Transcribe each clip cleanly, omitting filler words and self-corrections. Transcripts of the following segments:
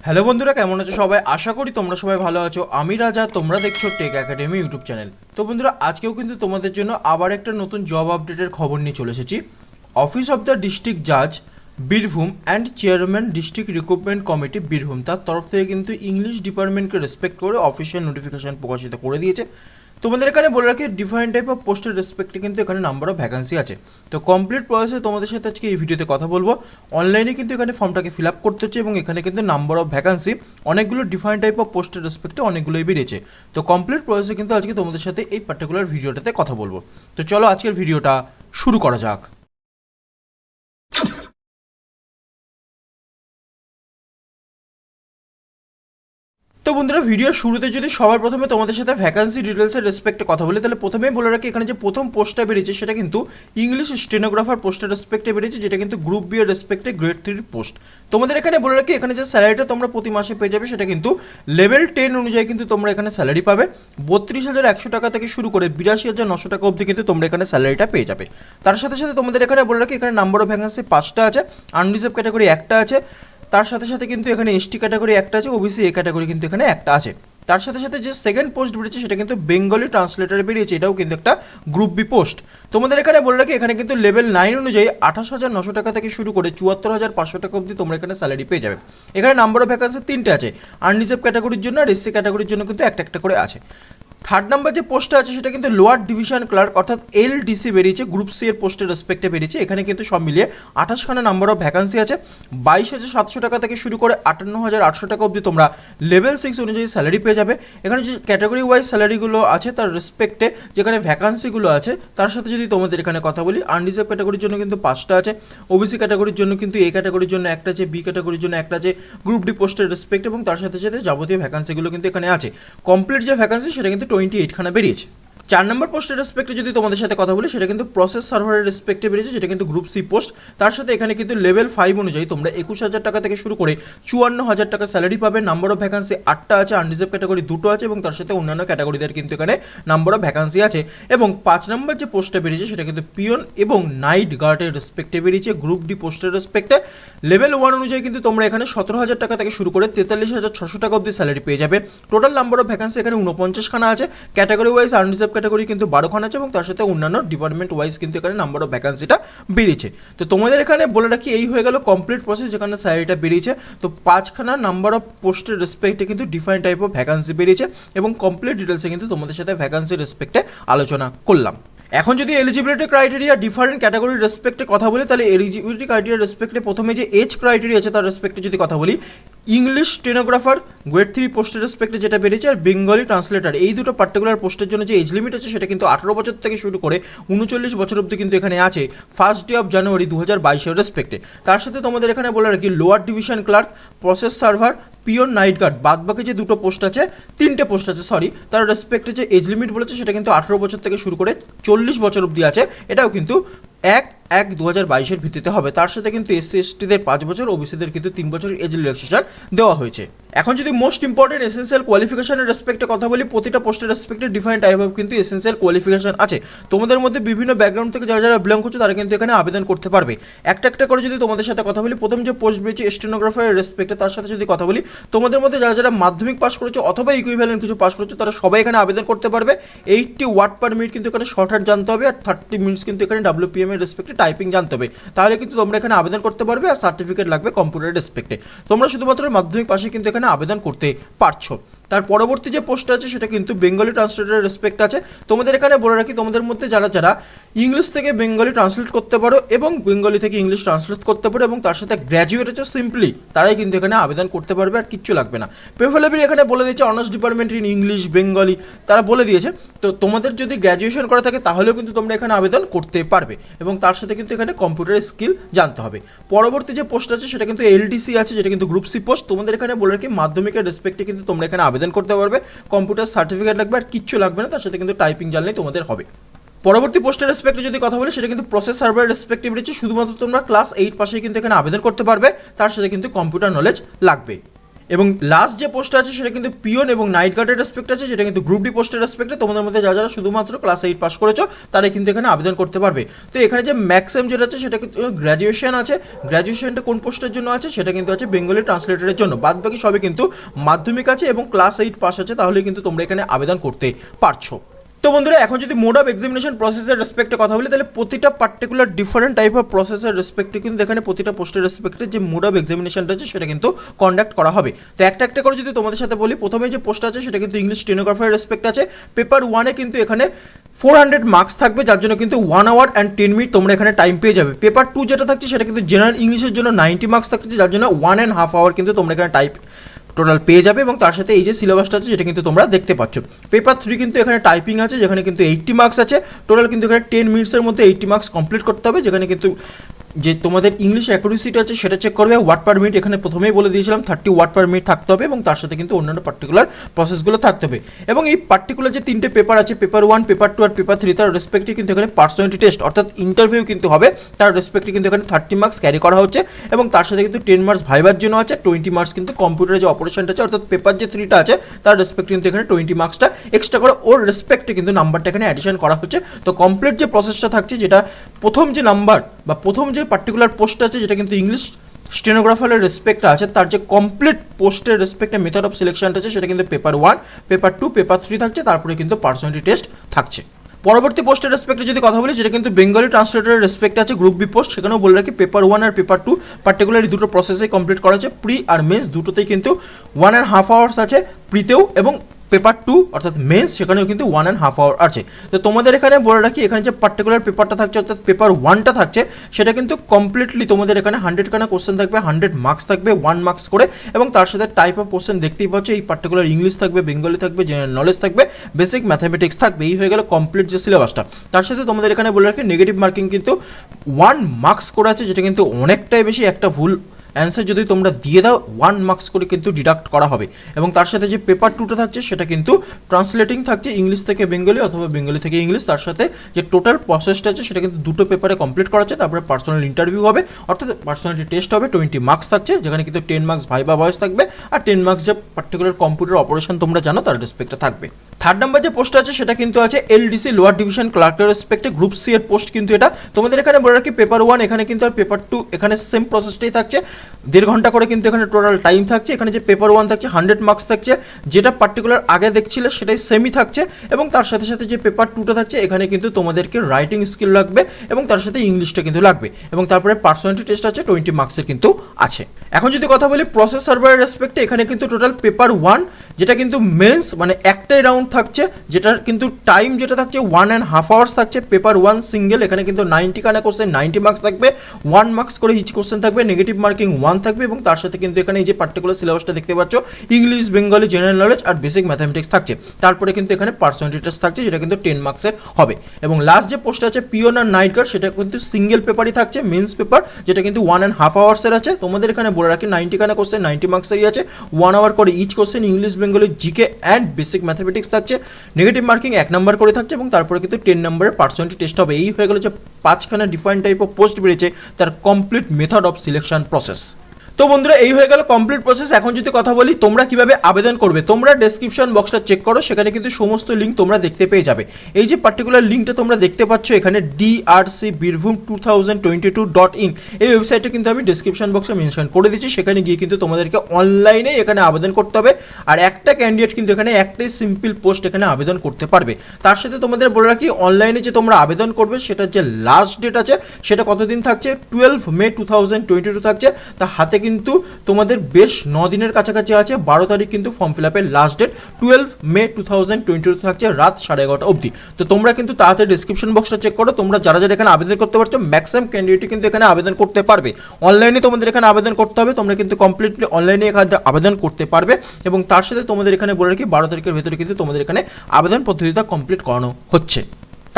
Hello বন্ধুরা, কেমন আছো সবাই? আশা করি তোমরা সবাই ভালো আছো। আমি রাজা, তোমরা দেখছো টেক একাডেমি ইউটিউব চ্যানেল। তো বন্ধুরা, আজকেও কিন্তু তোমাদের জন্য আবার একটা নতুন জব আপডেটের খবর নিয়ে চলে এসেছি। অফিস অফ দ্য ডিস্ট্রিক্ট জাজ Birbhum and chairman district recruitment committee Birbhum তার তরফ থেকে কিন্তু ইংলিশ ডিপার্টমেন্টকে রেসপেক্ট করে অফিসিয়াল নোটিফিকেশন প্রকাশিত করে দিয়েছে। তোমাদের এখানে বলে রাখি, ডিফারেন্ট টাইপ অফ পোস্টের রেসপেক্টে কিন্তু এখানে নাম্বার অফ ভ্যাকান্সি আছে। তো কমপ্লিট প্রসেসে তোমাদের সাথে আজকে এই ভিডিওতে কথা বলবো। অনলাইনে কিন্তু এখানে ফর্মটাকে ফিল আপ করতে হচ্ছে এবং এখানে কিন্তু নাম্বার অফ ভ্যাকান্সি অনেকগুলো ডিফারেন্ট টাইপ অফ পোস্টের রেসপেক্টে অনেকগুলোই বেরিয়েছে। তো কমপ্লিট প্রসেসে কিন্তু আজকে তোমাদের সাথে এই পার্টিকুলার ভিডিওটাতে কথা বলবো। তো চলো আজকের ভিডিওটা শুরু করা যাক। তো বন্ধুরা, ভিডিও শুরুতে যদি সবার প্রথমে তোমাদের সাথে ভ্যাকান্সি ডিটেলসের রেসপেক্টে কথা বলি, তাহলে প্রথমেই বলে রাখি এখানে যে প্রথম পোস্টটা বেরিয়েছে সেটা কিন্তু ইংলিশ স্টেনোগ্রাফার পোস্টের রেসপেক্টে বেরিয়েছে, যেটা কিন্তু গ্রুপ বি এর রেসপেক্টে গ্রেড 3 পোস্ট। তোমাদের এখানে বলে রাখি এখানে যে স্যালারিটা তোমরা প্রতি মাসে পেয়ে যাবে সেটা কিন্তু লেভেল 10 অনুযায়ী কিন্তু তোমরা এখানে স্যালারি পাবে। 32,100 টাকা থেকে শুরু করে 82,900 টাকা অবধি কিন্তু তোমরা এখানে স্যালারিটা পেয়ে যাবে। তার সাথে সাথে তোমাদের এখানে বলে রাখি এখানে নাম্বার অফ ভ্যাকান্সি 5টা আছে, আনরিজার্ভ ক্যাটাগরি একটা আছে, তার সাথে সাথে কিন্তু এখানে এসটি ক্যাটাগরি একটা আছে, ওবিসি এ ক্যাটাগরি কিন্তু এখানে একটা আছে। তার সাথে সাথে যে সেকেন্ড পোস্ট বেরিয়েছে সেটা কিন্তু বেঙ্গলি ট্রান্সলেটার বেরিয়েছে, এটাও কিন্তু একটা গ্রুপ বি পোস্ট। তোমাদের এখানে বলে রাখি এখানে কিন্তু লেভেল 9 অনুযায়ী 28,900 টাকা থেকে শুরু করে 74,500 টাকা অবধি তোমরা এখানে স্যালারি পেয়ে যাবে। এখানে নাম্বার অফ ভ্যাকান্সি 3টে আছে, আনরিজার্ভ ক্যাটাগরির জন্য আর এসসি ক্যাটাগরির জন্য কিন্তু একটা একটা করে আছে। থার্ড নাম্বার যে পোস্টটা আছে সেটা কিন্তু লোয়ার ডিভিশন ক্লার্ক অর্থাৎ এলডিসি বেরিয়েছে, গ্রুপ সি এর পোস্টের রেসপেক্টে বেরিয়েছে। এখানে কিন্তু সব মিলিয়ে 28খানা নাম্বার অফ ভ্যাকান্সি আছে। 22,700 টাকা থেকে শুরু করে 58,800 টাকা অবধি তোমরা লেভেল 6 অনুযায়ী স্যালারি পেয়ে যাবে। এখানে যে ক্যাটাগরি ওয়াইজ স্যালারিগুলো আছে তার রেসপেক্টে যেখানে ভ্যাকান্সিগুলো আছে তার সাথে যদি তোমাদের এখানে কথা বলি, আনরিজার্ভ ক্যাটাগরির জন্য কিন্তু 5টা আছে, ওবিসি ক্যাটাগরির জন্য কিন্তু এ ক্যাটাগরির জন্য একটা আছে, বি ক্যাটাগরির জন্য একটা আছে, গ্রুপ ডি পোস্টের রেসপেক্ট এবং তার সাথে সাথে যাবতীয় ভ্যাকান্সিগুলো কিন্তু এখানে আছে। কমপ্লিট যে ভ্যাকান্সি সেটা কিন্তু 28খানা বেরিয়েছে। 4 নম্বর পোস্টের রেসপেক্টে যদি তোমাদের সাথে কথা বলি সেটা কিন্তু প্রসেস সার্ভারের রেসপেক্টে বেরিয়েছে, যেটা কিন্তু গ্রুপ সি পোস্ট। তার সাথে এখানে কিন্তু লেভেল 5 অনুযায়ী তোমরা 21,000 টাকা থেকে শুরু করে 54,000 টাকা স্যালারি পাবে। নাম্বার অফ ভ্যাকান্সি 8টা আছে, আনরিজার্ভ ক্যাটাগরি 2টো আছে এবং তার সাথে অন্যান্য ক্যাটাগরিদের কিন্তু এখানে নাম্বার অফ ভ্যাকান্সি আছে। এবং 5 নম্বর যে পোস্টটা বেরিয়েছে সেটা কিন্তু পিয়ন এবং নাইট গার্ডের রেসপেক্টে বেরিয়েছে, গ্রুপ ডি পোস্টের রেসপেক্টে। লেভেল 1 অনুযায়ী কিন্তু তোমরা এখানে 17,000 টাকা থেকে শুরু করে 43,600 টাকা অবধি স্যালারি পেয়ে যাবে। টোটাল নাম্বার অফ ভ্যাকান্সি এখানে 49খানা আছে, ক্যাটাগরি ওয়াইজ আনরিজার্ভ ক্যাটাগরি কিন্তু 12 আছে এবং তার সাথে অন্যান্য ডিপার্টমেন্ট ওয়াইজ কিন্তু এখানে নাম্বার অফ ভ্যাকান্সিটা বেরিয়েছে। তো তোমাদের এখানে বলে রাখি এই হয়ে গেল কমপ্লিট প্রসেস, যেখানে স্যালারিটা বেরিয়েছে। তো 5খানা নাম্বার অফ পোস্টের রেসপেক্টে কিন্তু ডিফারেন্ট টাইপ অফ ভ্যাকান্সি বেরিয়েছে এবং কমপ্লিট ডিটেলসে কিন্তু তোমাদের সাথে ভ্যাকান্সির রেসপেক্টে আলোচনা করলাম। এখন যদি এলিজিবিলিটি ক্রাইটেরিয়া ডিফারেন্ট ক্যাটাগরির রেসপেক্টে কথা বলি, তাহলে এলিজিবিলিটি ক্রাইটেরিয়া রেসপেক্টে প্রথমে যে এজ ক্রাইটেরিয়া আছে তার রেসপেক্টে যদি কথা বলি, ইংলিশ স্টেনোগ্রাফার গ্রেড 3 পোস্টের রেসপেক্টে যেটা বেরিয়েছে, আর বেঙ্গলি ট্রান্সলেটার এই দুটো পার্টিকুলার পোস্টের জন্য যে এজ লিমিট আছে সেটা কিন্তু 18 বছর থেকে শুরু করে 39 বছর অবধি কিন্তু এখানে আছে, 1 ডে অফ জানুয়ারি 2022 এর রেসপেক্টে। তার সাথে তোমাদের এখানে বলে রাখি lower division clerk, process server, পিওর নাইট গার্ড, বাদ বাকি যে দুটো পোস্ট আছে, 3টে পোস্ট আছে সরি, তার রেসপেক্টে যে এজ লিমিট বলেছে সেটা কিন্তু 18 বছর থেকে শুরু করে 40 বছর অবধি আছে। এটাও কিন্তু 1/1/2022 এর ভিত্তিতে হবে। তার সাথে কিন্তু এসসি এসটিদের 5 বছর, ওবিসিদের কিন্তু 3 বছর এজ রিল্যাক্সেশন দেওয়া হয়েছে। এখন যদি মোস্ট ইম্পর্টেন্ট এসেন্সিয়াল কোয়ালিফিকেশনের রেসপেক্টে কথা বলি, প্রতিটা পোস্টের রেসপেক্টে ডিফারেন্ট টাইপ অফ কিন্তু এসেন্সিয়াল কোয়ালিফিকেশন আছে। তোমাদের মধ্যে বিভিন্ন ব্যাকগ্রাউন্ড থেকে যারা যারা বিলং করছে তারা কিন্তু এখানে আবেদন করতে পারবে। একটা একটা করে যদি তোমাদের সাথে কথা বলি, প্রথম যে পোস্ট বেরিয়েছে স্টেনোগ্রাফারের রেসপেক্টে, তার সাথে যদি কথা বলি, তোমাদের মধ্যে যারা যারা মাধ্যমিক পাস করেছে অথবা ইকুইভ্যালেন্ট কিছু পাস করেছে তারা সবাই এখানে আবেদন করতে পারবে। 80 ওয়ার্ড পার মিনিট কিন্তু এখানে শর্ট হ্যান্ড জানতে হবে, আর 30 মিনিটস কিন্তু এখানে WPM এর রেসপেক্টে টাইপিং জানতে হবে, তাহলে কিন্তু তোমরা এখানে আবেদন করতে পারবে। আর সার্টিফিকেট লাগবে কম্পিউটার রেসপেক্টে। তোমরা শুধুমাত্র মাধ্যমিক পাশে কিন্তু এখানে আবেদন করতে পারছো। তার পরবর্তী যে পোস্ট আছে সেটা কিন্তু বেঙ্গলি ট্রান্সলেটারের রেসপেক্ট আছে। তোমাদের এখানে বলে রাখি তোমাদের মধ্যে যারা যারা ইংলিশ থেকে বেঙ্গলি ট্রান্সলেট করতে পারো এবং বেঙ্গলি থেকে ইংলিশ ট্রান্সলেট করতে পারো এবং তার সাথে গ্র্যাজুয়েট আছে সিম্পলি, তারাই কিন্তু এখানে আবেদন করতে পারবে, আর কিচ্ছু লাগবে না। প্রেফারেবলি এখানে বলে দিয়েছে honours department in English Bengali, তারা বলে দিয়েছে। তো তোমাদের যদি গ্র্যাজুয়েশন করা থাকে তাহলেও কিন্তু তোমরা এখানে আবেদন করতে পারবে এবং তার সাথে কিন্তু এখানে কম্পিউটার স্কিল জানতে হবে। পরবর্তী যে পোস্ট আছে সেটা কিন্তু এলডিসি আছে, যেটা কিন্তু গ্রুপ সি পোস্ট। তোমাদের এখানে বলে রাখি মাধ্যমিকের রেসপেক্টে কিন্তু তোমরা এখানে আবেদন করতে পারবে, কম্পিউটার সার্টিফিকেট লাগবে, আর কিচ্ছু লাগবে না, তার সাথে কিন্তু টাইপিং জানলেই তোমাদের হবে। পরবর্তী পোস্টের রেসপেক্টে যদি কথা বলি সেটা কিন্তু প্রসেস সার্ভারের রেসপেক্টে বেরিয়েছে। শুধুমাত্র তোমরা ক্লাস 8 পাশে কিন্তু এখানে আবেদন করতে পারবে, তার সাথে কিন্তু কম্পিউটার নলেজ লাগবে। এবং লাস্ট যে পোস্টটা আছে সেটা কিন্তু পিওন এবং নাইট গার্ডের রেসপেক্ট আছে, যেটা কিন্তু গ্রুপ ডি পোস্টের রেসপেক্টে তোমাদের মধ্যে যারা শুধুমাত্র ক্লাস 8 পাস করেছো তারাই কিন্তু এখানে আবেদন করতে পারবে। তো এখানে যে ম্যাক্সিমাম যেটা আছে সেটা কিন্তু গ্র্যাজুয়েশন আছে, গ্র্যাজুয়েশনটা কোন পোস্টের জন্য আছে সেটা কিন্তু আছে বেঙ্গলি ট্রান্সলেটরের জন্য, বাদ বাকি সবই কিন্তু মাধ্যমিক আছে এবং ক্লাস 8 পাস আছে, তাহলে কিন্তু তোমরা এখানে আবেদন করতে পারছো। তো বন্ধুরা এখন যদি মোড অফ এক্সামিনেশন প্রসেসের রেসপেক্টে কথা বলি, তাহলে প্রতিটা পার্টিকুলার ডিফারেন্ট টাইপ অফ প্রসেসের রেসপেক্টে কিন্তু এখানে প্রতিটা পোস্টের রেসপেক্টে যে মোড অফ এক্সামিনেশনটা আছে সেটা কিন্তু কন্ডাক্ট করা হবে। তো একটা একটা করে যদি তোমাদের সাথে বলি, প্রথমে যে পোস্ট আছে সেটা কিন্তু ইংলিশ স্টেনোগ্রাফারের রেসপেক্ট আছে। পেপার 1-এ কিন্তু এখানে 400 মার্কস থাকবে, যার জন্য কিন্তু 1 আওয়ার অ্যান্ড 10 মিনিট তোমরা এখানে টাইম পেয়ে যাবে। পেপার 2 যেটা থাকছে সেটা কিন্তু জেনারেল ইংলিশের জন্য 90 মার্কস থাকছে, যার জন্য 1.5 আওয়ার কিন্তু তোমরা এখানে টোটাল পেয়ে যাবে, এবং তার সাথে এই যে সিলেবাসটা আছে যেটা কিন্তু তোমরা দেখতে পাচ্ছ। পেপার 3 কিন্তু এখানে টাইপিং আছে, যেখানে কিন্তু 80 মার্কস আছে। টোটাল কিন্তু এখানে 10 মিনিটসের মধ্যে 80 মার্কস কমপ্লিট করতে হবে, যেখানে কিন্তু যে তোমাদের ইংলিশ অ্যাকুরেসিটা আছে সেটা চেক করবে। ওয়ার্ড পার মিনিট এখানে প্রথমেই বলে দিয়েছিলাম 30 ওয়ার্ড পার মিনিট থাকতে হবে, এবং তার সাথে কিন্তু অন্যান্য পার্টিকুলার প্রসেসগুলো থাকতে হবে। এবং এই পার্টিকুলার যে 3টে পেপার আছে, পেপার 1, পেপার 2 আর পেপার 3, তার রেসপেক্টে কিন্তু এখানে পার্সোনালিটি টেস্ট অর্থাৎ ইন্টারভিউ কিন্তু হবে, তার রেসপেক্টে কিন্তু এখানে 30 মার্কস ক্যারি করা হচ্ছে, এবং তার সাথে কিন্তু 10 মার্কস ভাইবার জন্য আছে, 20 মার্কস কিন্তু কম্পিউটারের যে অপারেশনটা আছে অর্থাৎ পেপার যে 3টা আছে তার রেসপেক্টে কিন্তু এখানে 20 মার্কসটা এক্সট্রা করে ওর রেসপেক্টে কিন্তু নাম্বারটা এখানে অ্যাডিশন করা হচ্ছে। তো কমপ্লিট যে প্রসেসটা থাকছে, যেটা প্রথম যে নাম্বার বা প্রথম যে পার্টিকুলার পোস্ট আছে যেটা কিন্তু ইংলিশ স্টেনোগ্রাফারের রেসপেক্ট আছে, তার যে কমপ্লিট পোস্টের রেসপেক্টে মেথড অফ সিলেকশনটা আছে সেটা কিন্তু পেপার 1, পেপার 2, পেপার 3 থাকছে, তারপরে কিন্তু পার্সোনালিটি টেস্ট থাকছে। পরবর্তী পোস্টের রেসপেক্টে যদি কথা বলি, যেটা কিন্তু বেঙ্গলি ট্রান্সলেটরের রেসপেক্ট আছে গ্রুপ বি পোস্ট, সেখানেও বলে রাখি পেপার 1 আর পেপার 2 পার্টিকুলারলি দুটো প্রসেসে কমপ্লিট করা আছে। প্রি আর মেন্স দুটোতেই কিন্তু 1.5 আওয়ার্স আছে প্রিতেও, এবং পেপার 2 অর্থাৎ মেন্স সেখানেও কিন্তু 1.5 আওয়ার আছে। তো তোমাদের এখানে বলে রাখি, এখানে যে পার্টিকুলার পেপারটা থাকছে অর্থাৎ পেপার 1টা থাকছে সেটা কিন্তু কমপ্লিটলি তোমাদের এখানে 100 খানা কোশ্চেন থাকবে, 100 মার্কস থাকবে, 1 মার্কস করে, এবং তার সাথে টাইপ অফ কোশ্চেন দেখতেই পাচ্ছ। এই পার্টিকুলার ইংলিশ থাকবে, বেঙ্গলি থাকবে, জেনারেল নলেজ থাকবে, বেসিক ম্যাথামেটিক্স থাকবে। এই হয়ে গেল কমপ্লিট যে সিলেবাসটা। তার সাথে তোমাদের এখানে বলে রাখি নেগেটিভ মার্কিং কিন্তু 1 মার্কস করে আছে, যেটা কিন্তু অনেকটাই বেশি। একটা ভুল অ্যান্সার যদি তোমরা দিয়ে দাও 1 মার্কস করে কিন্তু ডিডাক্ট করা হবে। এবং তার সাথে যে পেপার 2টা থাকছে সেটা কিন্তু ট্রান্সলেটিং থাকছে, ইংলিশ থেকে বেঙ্গলি অথবা বেঙ্গলি থেকে ইংলিশ। তার সাথে যে টোটাল প্রসেসটা আছে সেটা কিন্তু দুটো পেপারে কমপ্লিট করা আছে, তারপরে পার্সোনাল ইন্টারভিউ হবে অর্থাৎ পার্সোনালিটি টেস্ট হবে। 20 মার্কস থাকছে, যেখানে কিন্তু 10 মার্কস ভাইবা ভয়েস থাকবে, আর 10 মার্কস যে পার্টিকুলার কম্পিউটার অপারেশন তোমরা জানো তার রেসপেক্টে থাকবে। থার্ড নাম্বার যে পোস্ট আছে সেটা কিন্তু আছে এলডিসি লোয়ার ডিভিশন ক্লার্কের রেসপেক্টে গ্রুপ সি এর পোস্ট কিন্তু এটা। তোমাদের এখানে বলে রাখি পেপার 1 এখানে কিন্তু আর পেপার 2 এখানে সেম প্রসেসটাই থাকছে, 1.5 ঘন্টা করে কিন্তু এখানে টোটাল টাইম থাকছে। এখানে যে পেপার 1 থাকছে 100 মার্কস থাকছে, যেটা পার্টিকুলার আগে দেখছিলে সেটাই সেমই থাকছে, এবং তার সাথে সাথে যে পেপার 2টা থাকছে এখানে কিন্তু তোমাদেরকে রাইটিং স্কিল লাগবে, এবং তার সাথে ইংলিশটা কিন্তু লাগবে, এবং তারপরে পার্সোনালিটি টেস্ট আছে 20 মার্কসের কিন্তু আছে। এখন যদি কথা বলি প্রসেস সার্ভারের রেসপেক্টে, এখানে কিন্তু টোটাল পেপার 1 যেটা কিন্তু মেন্স মানে একটাই রাউন্ড থাকছে, যেটার কিন্তু টাইম যেটা থাকছে 1.5 আওয়ার্স থাকছে। পেপার 1 সিঙ্গেল, এখানে কিন্তু 90 খানা কোশ্চেন, 90 মার্কস থাকবে, 1 মার্কস করে ইচ কোশ্চেন থাকবে, নেগেটিভ মার্কিং 1 থাকবে, এবং তার সাথে কিন্তু এখানে এই যে পার্টিকুলার সিলেবাসটা দেখতে পাচ্ছ ইংলিশ, বেঙ্গলি, জেনারেল নলেজ আর বেসিক ম্যাথামেটিক্স থাকছে। তারপরে কিন্তু এখানে পার্সোনালিটি টেস্ট থাকছে, যেটা কিন্তু 10 মার্কসের হবে। এবং লাস্ট যে পোস্ট আছে পিওন আর নাইট গার্ড, সেটা কিন্তু সিঙ্গেল পেপারই থাকছে, মেন্স পেপার, যেটা কিন্তু 1.5 আওয়ার্সের আছে। তোমাদের এখানে বলে রাখি 90 খানা কোশ্চেন, 90 মার্কসেরই আছে, 1 আওয়ার করে each question, English, Bengali, GK and basic mathematics থাকছে, নেগেটিভ মার্কিং 1 নাম্বার করে থাকছে, এবং তারপরে কিন্তু 10 নম্বরের পার্সোনালিটি টেস্ট হবে। এই হয়ে গেল যে 5খানা ডিফারেন্ট টাইপ অফ পোস্ট বেরিয়েছে, তার complete method of selection process. তো বন্ধুরা এই হয়ে গেল কমপ্লিট প্রসেস। এখন যদি কথা বলি তোমরা কিভাবে আবেদন করবে, তোমরা ডেসক্রিপশন বক্সটা চেক করো, সেখানে কিন্তু সমস্ত লিঙ্ক তোমরা দেখতে পেয়ে যাবে। এই যে পার্টিকুলার লিঙ্কটা তোমরা দেখতে পাচ্ছ এখানে drcbirbhum2022.in, এই ওয়েবসাইটটা কিন্তু আমি ডেসক্রিপশন বক্সে মেনশন করে দিচ্ছি। সেখানে গিয়ে কিন্তু তোমাদেরকে অনলাইনে এখানে আবেদন করতে হবে, আর একটা ক্যান্ডিডেট কিন্তু এখানে একটাই সিম্পল পোস্ট এখানে আবেদন করতে পারবে। তার সাথে তোমাদের বলে রাখি অনলাইনে যে তোমরা আবেদন করবে সেটার যে লাস্ট ডেট আছে সেটা কতদিন থাকছে, 12 মে 2022 থাকছে। তা হাতে কিন্তু তোমাদের বেশ 9 দিনের কাছাকাছি আছে, 12 তারিখ কিন্তু ফর্ম ফিল আপের লাস্ট ডেট, 12 মে 2022 থাকছে রাত 11:30 অবধি। তো তোমরা কিন্তু তাড়াতাড়ি ডিসক্রিপশন বক্সটা চেক করো, তোমরা যারা যারা এখানে আবেদন করতে পারছো ম্যাক্সিমাম ক্যান্ডিডেট কিন্তু এখানে আবেদন করতে পারবে। অনলাইনে তোমাদের এখানে আবেদন করতে হবে, তোমরা কিন্তু কমপ্লিটলি অনলাইনে এখানে আবেদন করতে পারবে, এবং তার সাথে তোমাদের এখানে বলে রাখি 12 তারিখের ভেতরে কিন্তু তোমাদের এখানে আবেদন পদ্ধতিটা কমপ্লিট করানো হচ্ছে।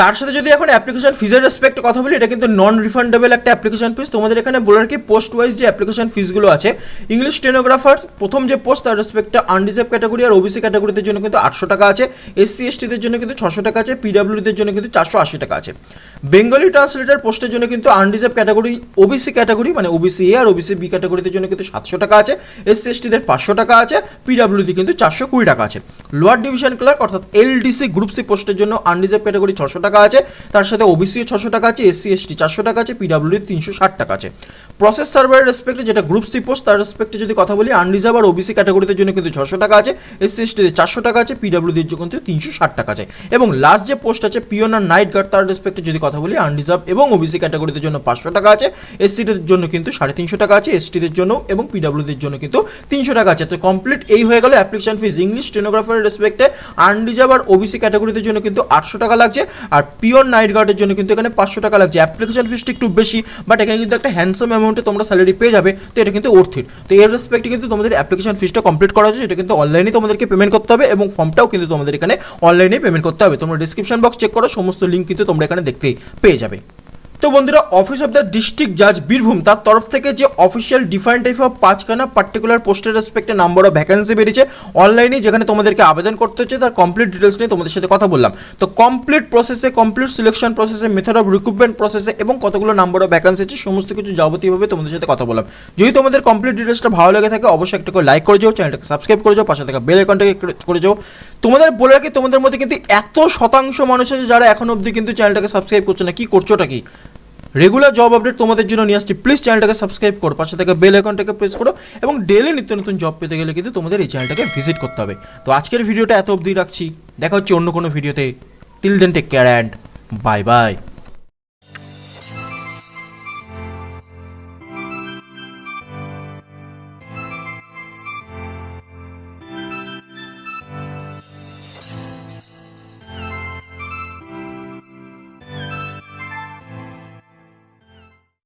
তার সাথে যদি এখন অ্যাপ্লিকেশন ফিজের রেসপেক্টে কথা বলি, এটা কিন্তু নন রিফান্ডেবল একটা অ্যাপ্লিকেশন ফিস। তোমাদের এখানে বলার কি পোস্ট ওয়াইজ যে অ্যাপ্লিকেশন ফিসগুলো আছে, ইংলিশ স্টেনোগ্রাফার প্রথম যে পোস্ট তার রেসপেক্টে আনরিজার্ভ ক্যাটাগরি আর ওবিসি ক্যাটাগরিদের জন্য কিন্তু 800 টাকা আছে, এসসি এসটিদের জন্য কিন্তু 600 টাকা আছে, পিডাব্লিউডিদের জন্য কিন্তু 480 টাকা আছে। বেঙ্গলি ট্রান্সলেটর পোস্টের জন্য কিন্তু আনরিজার্ভ ক্যাটাগরি ওবিসি ক্যাটাগরি মানে ওবিসি এ আর ওবিসি বি ক্যাটাগরিদের জন্য কিন্তু 700 টাকা আছে, এসসি এসটিদের 500 টাকা আছে, পিডাব্লিউডি কিন্তু 420 টাকা আছে। লোয়ার ডিভিশন ক্লার্ক অর্থাৎ এলডিসি গ্রুপ সি পোস্টের জন্য আনরিজার্ভ ক্যাটাগরি 600 টাকা আছে, তার সাথে ওবিসি 600 টাকা আছে, এসসি এসটি 400 টাকা আছে, পিডাব্লিউডি 360 টাকা আছে। প্রসেস সার্ভারের রেসপেক্টে যেটা গ্রুপ সি পোস্ট তার রেসপেক্টে যদি কথা বলি, আনরিজার্ভ আর ওবিসি ক্যাটাগরিদের জন্য কিন্তু 600 টাকা আছে, এসসি এসটিদের 400 টাকা আছে, পিডাব্লিউডির জন্য কিন্তু 360 টাকা আছে। এবং লাস্ট যে পোস্ট আছে পিওন আর নাইট গার্ড তার রেসপেক্টে যদি কথা বলি, আনরিজার্ভ এবং ওবিসি ক্যাটাগরিদের জন্য 500 টাকা আছে, এসসিদের জন্য কিন্তু 350 টাকা আছে, এসটিদের জন্য এবং পিডাব্লিউডির জন্য কিন্তু 300 টাকা আছে। তো কমপ্লিট এই হয়ে গেল অ্যাপ্লিকেশন ফিস। ইংলিশ স্টেনোগ্রাফারের রেসপেক্টে আনরিজার্ভ আর ওবিসি ক্যাটাগরিদের জন্য কিন্তু 800 টাকা লাগছে, আর পিওর নাইট গার্ডের জন্য কিন্তু এখানে 500 টাকা লাগছে। অ্যাপ্লিকেশন ফিসটা একটু বেশি, বাট এখানে কিন্তু একটা হ্যান্ডসাম অ্যামাউন্টে তোমরা স্যালারি পেয়ে যাবে, তো এটা কিন্তু অর্থিত। তো এর রেসপেক্টে কিন্তু তোমাদের অ্যাপ্লিকেশন ফিসটা কমপ্লিট করা হচ্ছে, এটা কিন্তু অনলাইনে তোমাদেরকে পেমেন্ট করতে হবে এবং ফর্মটাও কিন্তু তোমাদের এখানে অনলাইনে পেমেন্ট করতে হবে। তোমরা ডিসক্রিপশন বক্স চেক করো, সমস্ত লিঙ্ক কিন্তু তোমরা এখানে দেখতেই পেয়ে যাবে। তো বন্ধুরা, অফিস অফ দ্য ডিস্ট্রিক্ট জাজ বীরভূম তার তরফ থেকে যে অফিসিয়াল ডিফারেন্ট টাইপ অফ 5খানা পার্টিকুলার পোস্টের রেসপেক্টে নাম্বার অফ ভ্যাকেন্সি বেরিয়েছে অনলাইনে, যেখানে তোমাদেরকে আবেদন করতে হচ্ছে। তার কমপ্লিট ডিটেলস নিয়ে তোমাদের সাথে কথা বললাম। তো কমপ্লিট প্রসেসে, কমপ্লিট সিলেকশন প্রসেসে, মেথড অফ রিক্রুটমেন্ট প্রসেসে এবং কতগুলো নাম্বার অফ ভ্যাকেন্সি আছে সমস্ত কিছু যাবতীয়ভাবে তোমাদের সাথে কথা বললাম। যদি তোমাদের কমপ্লিট ডিটেলসটা ভালো লেগে থাকে অবশ্যই একটা করে লাইক করে যাও, চ্যানেলটাকে সাবস্ক্রাইব করে যাও, পাশে থাকা বেল আইকনটাকে করে যাও। তোমাদের বলে রাখি, তোমাদের মধ্যে কিন্তু এত শতাংশ মানুষ আছে যারা এখন অবধি কিন্তু চ্যানেলটাকে সাবস্ক্রাইব করছে না। কি করছোটা কি? রেগুলার জব আপডেট তোমাদের জন্য নিয়ে আসছি, প্লিজ চ্যানেলটাকে সাবস্ক্রাইব করো, পাশে থেকে বেল আইকনটাকে প্রেস করো এবং ডেইলি নিত্য নতুন জব পেতে গেলে কিন্তু তোমাদের এই চ্যানেলটাকে ভিজিট করতে হবে। তো আজকের ভিডিওটা এত অবধি রাখছি, দেখা হচ্ছে অন্য কোনো ভিডিওতে। Till then take care and bye by.